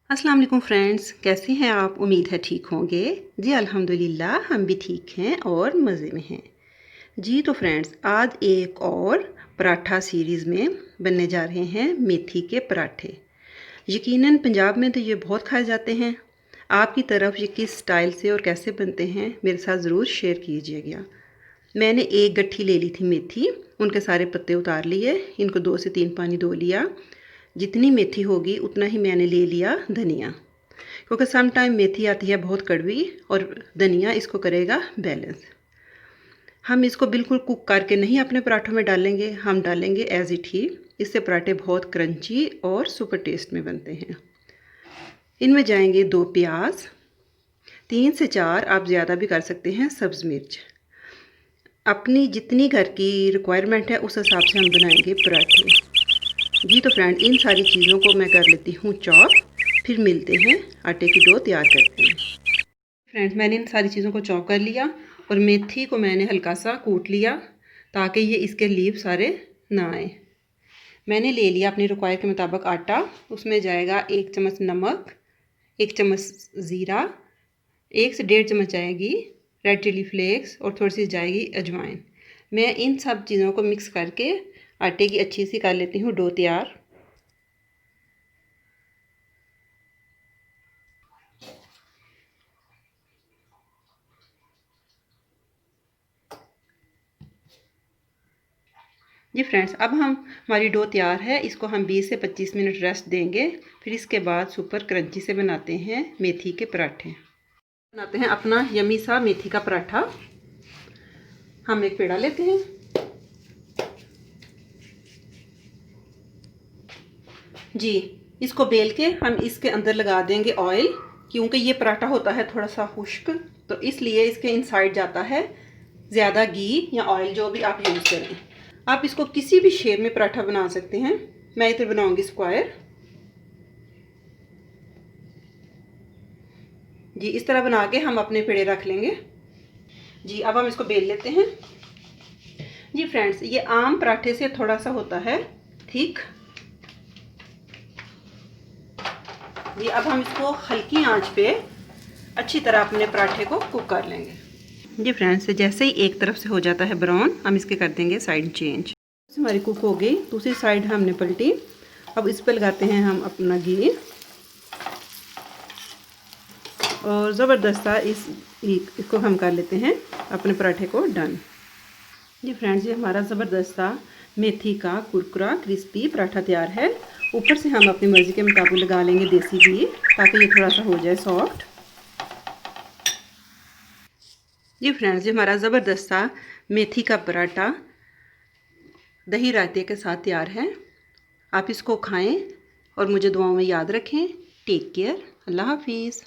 अस्सलाम वालेकुम फ्रेंड्स, कैसे हैं आप? उम्मीद है ठीक होंगे। जी अल्हम्दुलिल्लाह हम भी ठीक हैं और मज़े में हैं। जी तो फ्रेंड्स, आज एक और पराठा सीरीज़ में बनने जा रहे हैं मेथी के पराठे। यकीनन पंजाब में तो ये बहुत खाए जाते हैं। आपकी तरफ ये किस स्टाइल से और कैसे बनते हैं मेरे साथ ज़रूर शेयर कीजिएगा। मैंने एक गट्ठी ले ली थी मेथी, उनके सारे पत्ते उतार लिए, इनको 2 से 3 पानी धो लिया। जितनी मेथी होगी उतना ही मैंने ले लिया धनिया, क्योंकि सम टाइम मेथी आती है बहुत कड़वी और धनिया इसको करेगा बैलेंस। हम इसको बिल्कुल कुक करके नहीं अपने पराठों में डालेंगे, हम डालेंगे एज इट ही। इससे पराठे बहुत क्रंची और सुपर टेस्ट में बनते हैं। इनमें जाएंगे 2 प्याज, 3 से 4 आप ज़्यादा भी कर सकते हैं सब्ज़ मिर्च। अपनी जितनी घर की रिक्वायरमेंट है उस हिसाब से हम बनाएंगे पराठे। जी तो फ्रेंड, इन सारी चीज़ों को मैं कर लेती हूँ चॉप, फिर मिलते हैं आटे की डो तैयार करते हैं। फ्रेंड्स, मैंने इन सारी चीज़ों को चॉप कर लिया और मेथी को मैंने हल्का सा कूट लिया ताकि ये इसके लीव सारे ना आए। मैंने ले लिया अपनी रिक्वायर के मुताबिक आटा, उसमें जाएगा 1 चम्मच नमक, 1 चम्मच ज़ीरा, 1 से 1.5 चम्मच जाएगी रेड चिली फ्लेक्स और थोड़ी सी जाएगी अजवाइन। मैं इन सब चीज़ों को मिक्स करके आटे की अच्छी सी कर लेती हूँ डो तैयार। जी फ्रेंड्स, अब हमारी डो तैयार है। इसको हम 20 से 25 मिनट रेस्ट देंगे। फिर इसके बाद सुपर क्रंची से बनाते हैं मेथी के पराठे। बनाते हैं अपना यमी सा मेथी का पराठा। हम एक पेड़ा लेते हैं, जी इसको बेल के हम इसके अंदर लगा देंगे ऑयल, क्योंकि ये पराठा होता है थोड़ा सा खुश्क, तो इसलिए इसके इनसाइड जाता है ज़्यादा घी या ऑयल, जो भी आप यूज़ करें। आप इसको किसी भी शेप में पराठा बना सकते हैं। मैं इधर बनाऊंगी स्क्वायर। जी इस तरह बना के हम अपने पेड़े रख लेंगे। जी अब हम इसको बेल लेते हैं। जी फ्रेंड्स, ये आम पराठे से थोड़ा सा होता है ठीक। जी अब हम इसको हल्की आंच पे अच्छी तरह अपने पराठे को कुक कर लेंगे। जी फ्रेंड्स, जैसे ही एक तरफ से हो जाता है ब्राउन, हम इसके कर देंगे साइड चेंज। हमारी कुक हो गई, दूसरी साइड हमने पलटी। अब इस पर लगाते हैं हम अपना घी और ज़बरदस्त इसको हम कर लेते हैं अपने पराठे को डन। जी फ्रेंड्स, ये हमारा ज़बरदस्त मेथी का कुरकुरा क्रिस्पी पराठा तैयार है। ऊपर से हम अपनी मर्ज़ी के मुताबिक लगा लेंगे देसी घी, ताकि ये थोड़ा सा हो जाए सॉफ्ट। जी फ्रेंड्स, ये हमारा ज़बरदस्त मेथी का पराठा दही रायते के साथ तैयार है। आप इसको खाएं और मुझे दुआओं में याद रखें। टेक केयर, अल्लाह हाफिज़।